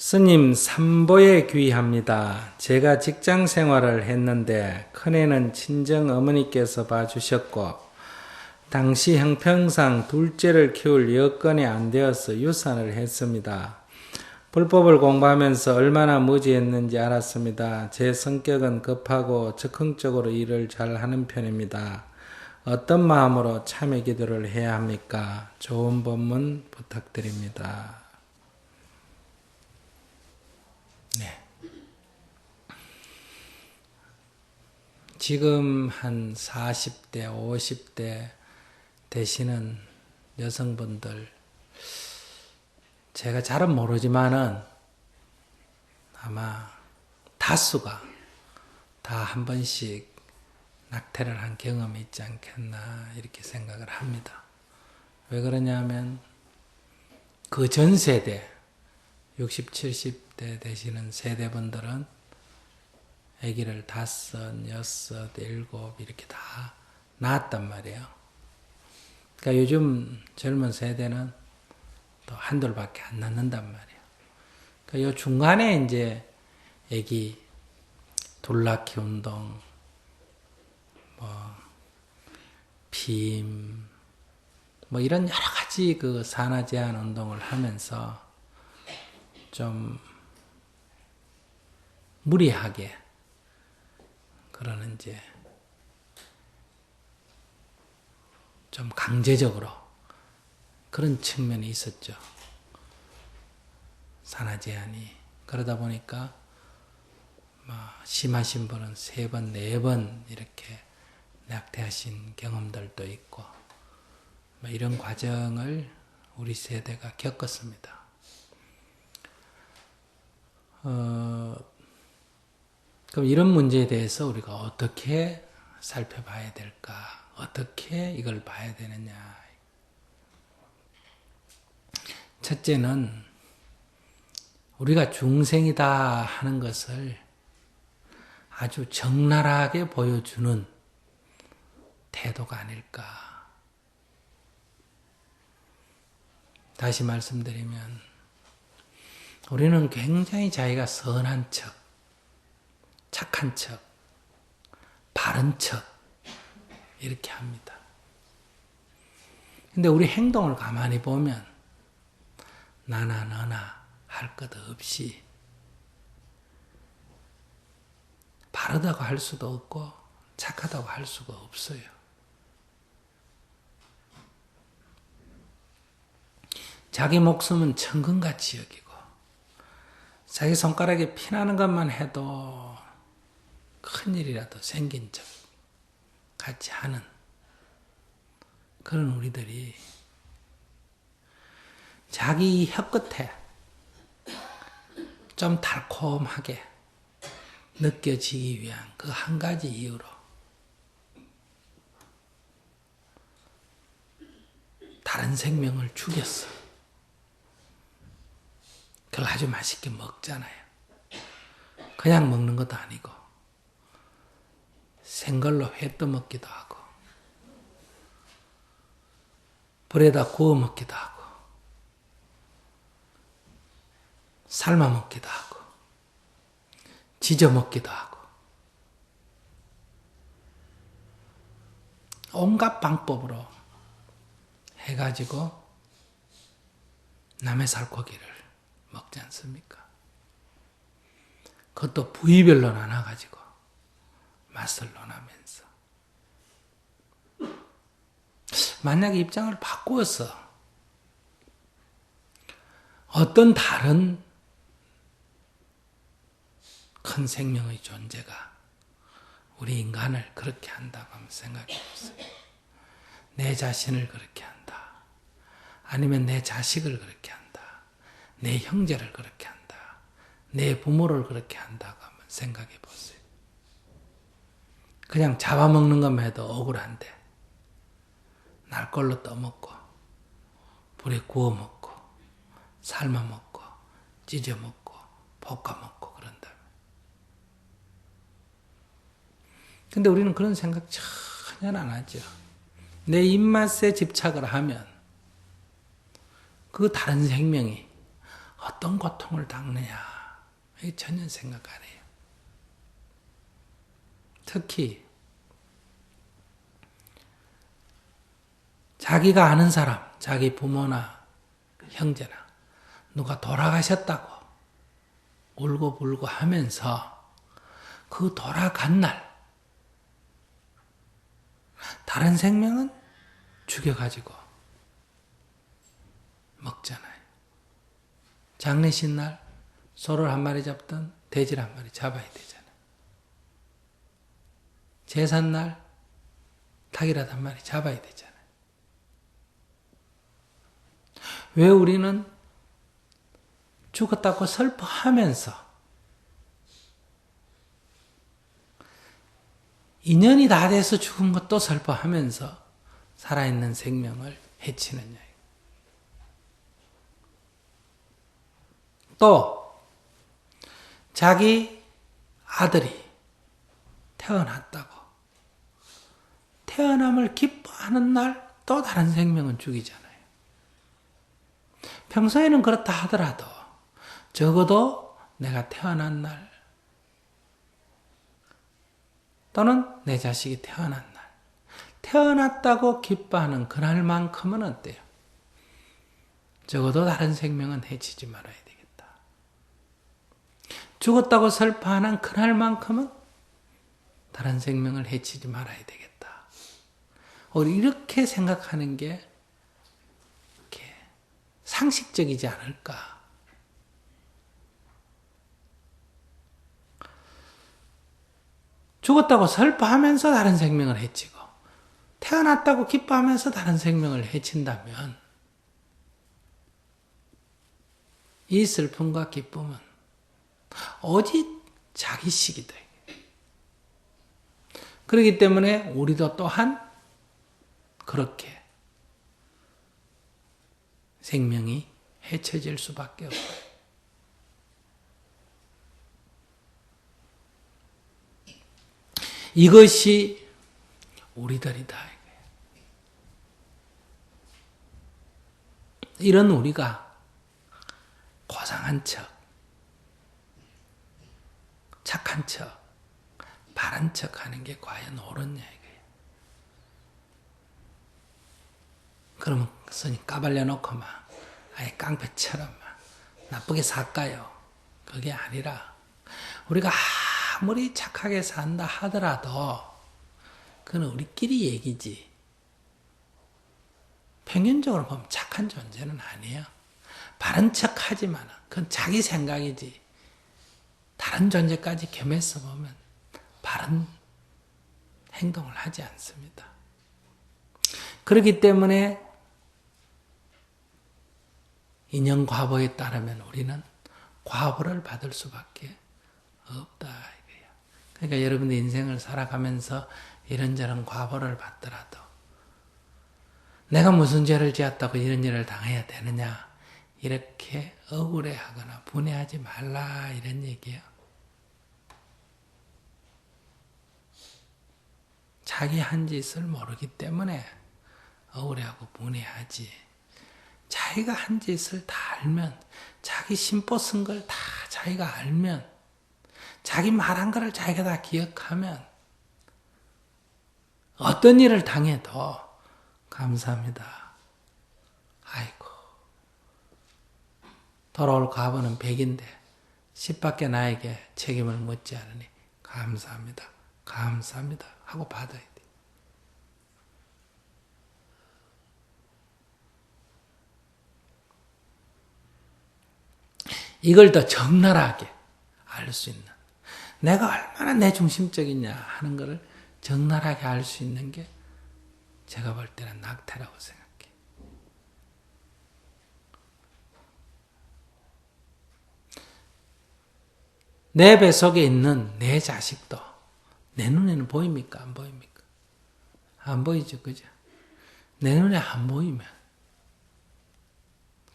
스님 삼보에 귀합니다. 제가 직장 생활을 했는데 큰애는 친정 어머니께서 봐주셨고 당시 형평상 둘째를 키울 여건이 안 되어서 유산을 했습니다. 불법을 공부하면서 얼마나 무지했는지 알았습니다. 제 성격은 급하고 적극적으로 일을 잘하는 편입니다. 어떤 마음으로 참회 기도를 해야 합니까? 좋은 법문 부탁드립니다. 네. 지금 한 40대, 50대 되시는 여성분들, 제가 잘은 모르지만은 아마 다수가 다 한 번씩 낙태를 한 경험이 있지 않겠나 이렇게 생각을 합니다. 왜 그러냐면 그 전 세대, 60, 70대 되시는 세대분들은 아기를 5, 6, 7 이렇게 다 낳았단 말이에요. 그러니까 요즘 젊은 세대는 또 한둘밖에 안 낳는단 말이에요. 그러니까 요 중간에 이제 아기 둘 낳기 운동, 빔, 이런 여러 가지 그 산하 제한 운동을 하면서 좀 무리하게 그러는 이제 좀 강제적으로 그런 측면이 있었죠. 산하 제한이. 그러다 보니까 심하신 분은 3번, 4번 이렇게 낙태하신 경험들도 있고 이런 과정을 우리 세대가 겪었습니다. 그럼 이런 문제에 대해서 우리가 어떻게 살펴봐야 될까? 어떻게 이걸 봐야 되느냐? 첫째는 우리가 중생이다 하는 것을 아주 적나라하게 보여주는 태도가 아닐까. 다시 말씀드리면 우리는 굉장히 자기가 선한 척, 착한 척, 바른 척 이렇게 합니다. 근데 우리 행동을 가만히 보면 나나 너나 할 것 없이 바르다고 할 수도 없고 착하다고 할 수가 없어요. 자기 목숨은 천금같이 여기고 자기 손가락에 피나는 것만 해도 큰일이라도 생긴 척 같이 하는 그런 우리들이 자기 혀끝에 좀 달콤하게 느껴지기 위한 그 한 가지 이유로 다른 생명을 죽였어. 그걸 아주 맛있게 먹잖아요. 그냥 먹는 것도 아니고 생걸로 회 떠먹기도 하고 불에다 구워 먹기도 하고 삶아 먹기도 하고 지져 먹기도 하고 온갖 방법으로 해가지고 남의 살코기를 먹지 않습니까? 그것도 부위별로 나눠가지고 맛을 논하면서 만약에 입장을 바꾸어서 어떤 다른 큰 생명의 존재가 우리 인간을 그렇게 한다고 한번 생각해 보세요. 내 자신을 그렇게 한다. 아니면 내 자식을 그렇게 한다. 내 형제를 그렇게 한다. 내 부모를 그렇게 한다고 한번 생각해 보세요. 그냥 잡아먹는 것만 해도 억울한데 날 걸로 떠먹고 불에 구워 먹고 삶아 먹고 찢어 먹고 볶아 먹고 그런다면. 근데 우리는 그런 생각 전혀 안 하죠. 내 입맛에 집착을 하면 그 다른 생명이 어떤 고통을 당느냐, 이게 전혀 생각 안 해요. 특히 자기가 아는 사람, 자기 부모나 형제나 누가 돌아가셨다고 울고불고 하면서 그 돌아간 날 다른 생명은 죽여가지고 먹잖아요. 장례식 날 소를 한 마리 잡든 돼지를 한 마리 잡아야 되잖아요. 제삿 날 닭이라도 한 마리 잡아야 되잖아요. 왜 우리는 죽었다고 슬퍼하면서 인연이 다 돼서 죽은 것도 슬퍼하면서 살아있는 생명을 해치느냐. 또 자기 아들이 태어났다고 태어남을 기뻐하는 날 또 다른 생명은 죽이잖아요. 평소에는 그렇다 하더라도 적어도 내가 태어난 날 또는 내 자식이 태어난 날 태어났다고 기뻐하는 그날만큼은 어때요? 적어도 다른 생명은 해치지 말아야 되겠다. 죽었다고 슬퍼하는 그날만큼은 다른 생명을 해치지 말아야 되겠다. 이렇게 생각하는 게 이렇게 상식적이지 않을까. 죽었다고 슬퍼하면서 다른 생명을 해치고 태어났다고 기뻐하면서 다른 생명을 해친다면 이 슬픔과 기쁨은 오직 자기식이다. 그렇기 때문에 우리도 또한 그렇게 생명이 해쳐질 수밖에 없어요. 이것이 우리들이다. 이런 우리가 고상한 척, 착한 척, 바른 척 하는 게 과연 옳으냐 이거예요. 그러면 선이 까발려 놓고 막 아예 깡패처럼 막 나쁘게 살까요? 그게 아니라 우리가 아무리 착하게 산다 하더라도 그건 우리끼리 얘기지. 평균적으로 보면 착한 존재는 아니에요. 바른 척하지만 그건 자기 생각이지. 다른 존재까지 겸해서 보면 바른 행동을 하지 않습니다. 그렇기 때문에 인연과보에 따르면 우리는 과보를 받을 수밖에 없다 이거예요. 그러니까 여러분들 인생을 살아가면서 이런저런 과보를 받더라도 내가 무슨 죄를 지었다고 이런 일을 당해야 되느냐 이렇게 억울해하거나 분해하지 말라 이런 얘기예요. 자기 한 짓을 모르기 때문에 억울해하고 분해하지. 자기가 한 짓을 다 알면 자기 심보 쓴 걸 다 자기가 알면 자기 말한 거를 자기가 다 기억하면 어떤 일을 당해도 감사합니다. 아이고 돌아올 과보는 100인데 10밖에 나에게 책임을 묻지 않으니 감사합니다. 감사합니다 하고 받아야 돼. 이걸 더 적나라하게 알 수 있는 내가 얼마나 내 중심적이냐 하는 것을 적나라하게 알 수 있는 게 제가 볼 때는 낙태라고 생각해요. 내 뱃속에 있는 내 자식도 내 눈에는 보입니까? 안 보입니까? 안 보이죠, 그죠? 내 눈에 안 보이면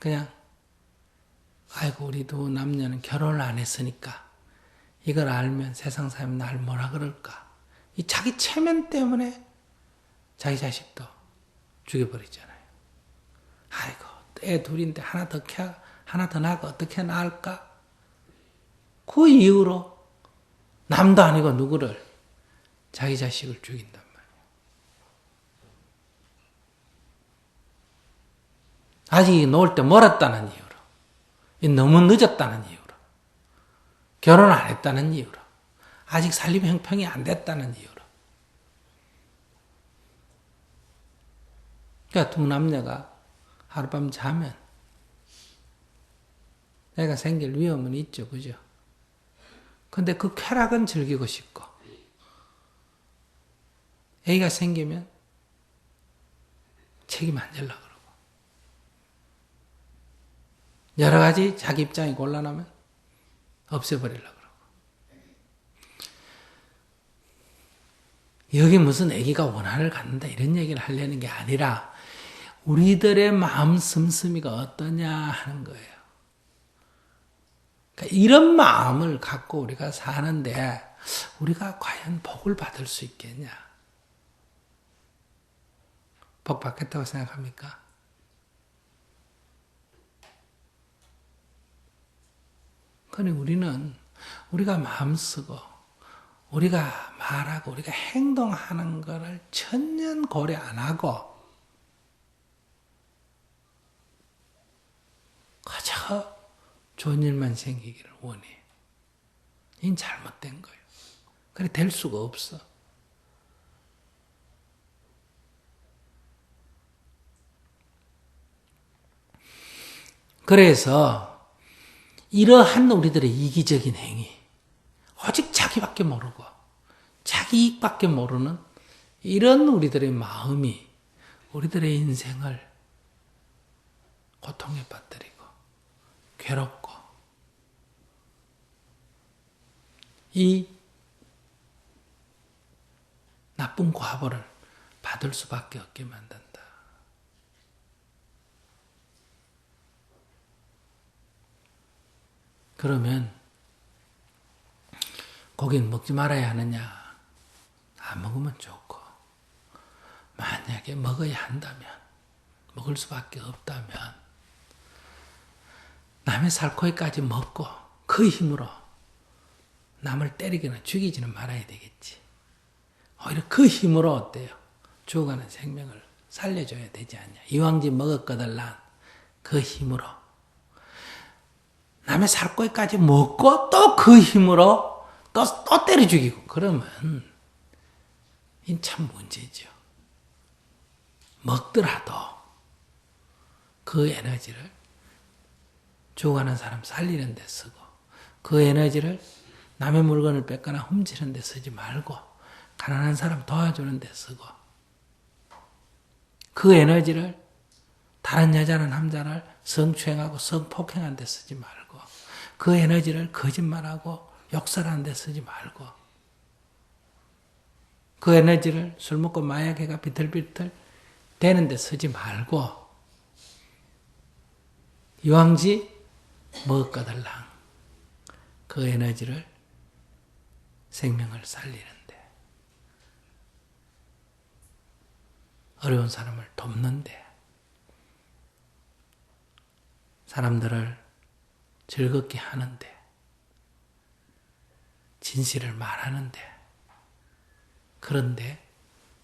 그냥 아이고 우리 두 남녀는 결혼을 안 했으니까 이걸 알면 세상 사람이 날 뭐라 그럴까? 이 자기 체면 때문에 자기 자식도 죽여버리잖아요. 아이고 애 둘인데 하나 하나 더 낳고 어떻게 낳을까? 그 이유로 남도 아니고 누구를 자기 자식을 죽인단 말이에요. 아직 놓을 때 멀었다는 이유로, 너무 늦었다는 이유로, 결혼 안 했다는 이유로, 아직 살림 형평이 안 됐다는 이유로. 그러니까 두 남녀가 하룻밤 자면 애가 생길 위험은 있죠. 그죠? 근데 그 쾌락은 즐기고 싶고, 애가 생기면 책임 안 지려고 그러고, 여러 가지 자기 입장이 곤란하면 없애버리려고 그러고. 여기 무슨 애기가 원한을 갖는다 이런 얘기를 하려는 게 아니라 우리들의 마음 씀씀이가 어떠냐 하는 거예요. 그러니까 이런 마음을 갖고 우리가 사는데 우리가 과연 복을 받을 수 있겠냐? 복 받겠다고 생각합니까? 그러니 우리는 우리가 마음 쓰고 우리가 말하고 우리가 행동하는 것을 천년 고려 안 하고 그저 좋은 일만 생기기를 원해. 이건 잘못된 거예요. 그래 될 수가 없어. 그래서 이러한 우리들의 이기적인 행위, 오직 자기밖에 모르고 자기 이익밖에 모르는 이런 우리들의 마음이 우리들의 인생을 고통에 빠뜨리고 괴롭고 이 나쁜 과보를 받을 수밖에 없게 만든다. 그러면 고기는 먹지 말아야 하느냐? 안 먹으면 좋고, 만약에 먹어야 한다면, 먹을 수밖에 없다면 남의 살코기까지 먹고 그 힘으로 남을 때리거나 죽이지는 말아야 되겠지. 오히려 그 힘으로 어때요? 죽어가는 생명을 살려줘야 되지 않냐. 이왕지 먹었거들 난 그 힘으로 남의 살코기까지 먹고 또 그 힘으로 또 때려 죽이고 그러면 이 참 문제죠. 먹더라도 그 에너지를 죽어가는 사람 살리는 데 쓰고 그 에너지를 남의 물건을 뺏거나 훔치는 데 쓰지 말고 가난한 사람 도와주는 데 쓰고 그 에너지를 다른 여자나 남자를 성추행하고 성폭행하는 데 쓰지 말고 그 에너지를 거짓말하고 욕설하는 데 쓰지 말고 그 에너지를 술 먹고 마약해가 비틀비틀 되는 데 쓰지 말고 이왕지 먹거들랑 그 에너지를 생명을 살리는데 어려운 사람을 돕는데 사람들을 즐겁게 하는데 진실을 말하는데 그런데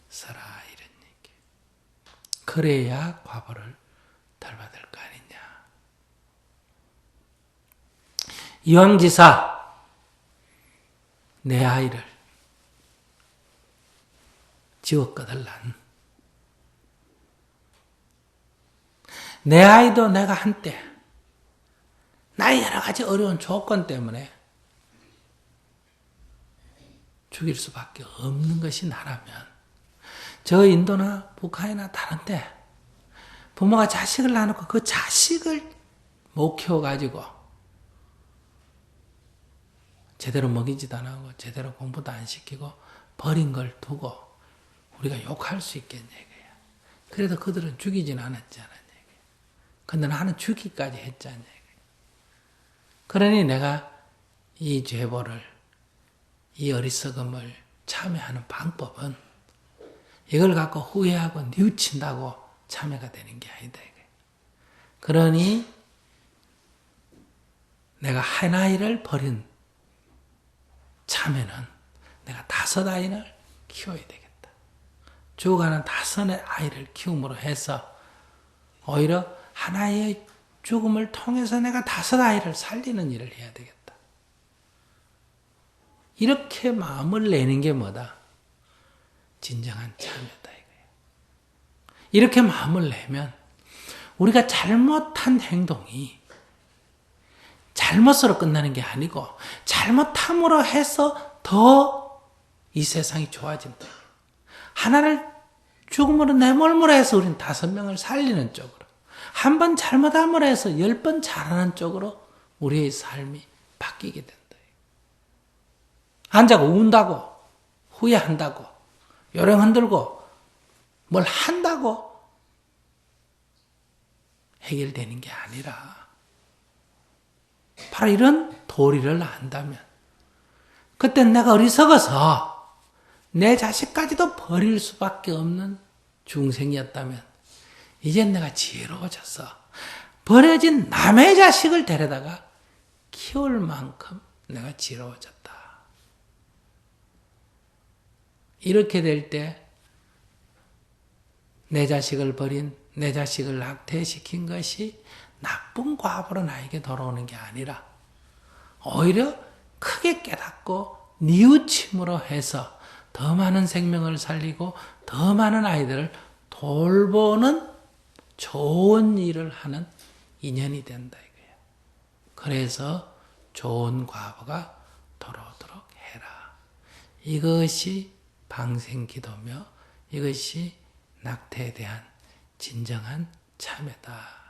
써라 이런 얘기. 그래야 과보를 덜 받을 거 아니냐. 이왕지사 내 아이를 지웠거들 난. 내 아이도 내가 한때 나의 여러 가지 어려운 조건 때문에 죽일 수밖에 없는 것이 나라면 저 인도나 북한이나 다른데 부모가 자식을 낳아놓고 그 자식을 못 키워가지고 제대로 먹이지도 안 하고 제대로 공부도 안 시키고 버린 걸 두고 우리가 욕할 수 있겠냐 이거야. 그래도 그들은 죽이진 않았잖아. 근데 나는 죽기까지 했잖아. 그러니 내가 이 죄보를, 이 어리석음을 참여하는 방법은 이걸 갖고 후회하고 뉘우친다고 참여가 되는 게 아니다. 그러니 내가 한 아이를 버린 참에는 내가 5 아이를 키워야 되겠다. 죽어가는 5 아이를 키움으로 해서 오히려 하나의 죽음을 통해서 내가 5 아이를 살리는 일을 해야 되겠다. 이렇게 마음을 내는 게 뭐다? 진정한 참여다 이거예요. 이렇게 마음을 내면 우리가 잘못한 행동이 잘못으로 끝나는 게 아니고 잘못함으로 해서 더 이 세상이 좋아진다. 하나를 죽음으로 내몰므로 해서 우리는 5명을 살리는 쪽으로, 한 번 잘못함으로 해서 10번 잘하는 쪽으로 우리의 삶이 바뀌게 된다. 앉아고 운다고 후회한다고 요령 흔들고 뭘 한다고 해결되는 게 아니라 바로 이런 도리를 안다면 그때 내가 어리석어서 내 자식까지도 버릴 수밖에 없는 중생이었다면 이젠 내가 지혜로워져서 버려진 남의 자식을 데려다가 키울 만큼 내가 지혜로워졌다. 이렇게 될 때 내 자식을 버린, 내 자식을 낙태시킨 것이 나쁜 과보로 나에게 돌아오는 게 아니라 오히려 크게 깨닫고 뉘우침으로 해서 더 많은 생명을 살리고 더 많은 아이들을 돌보는 좋은 일을 하는 인연이 된다 이거예요. 그래서 좋은 과보가 돌아오도록 해라. 이것이 방생기도며 이것이 낙태에 대한 진정한 참여다.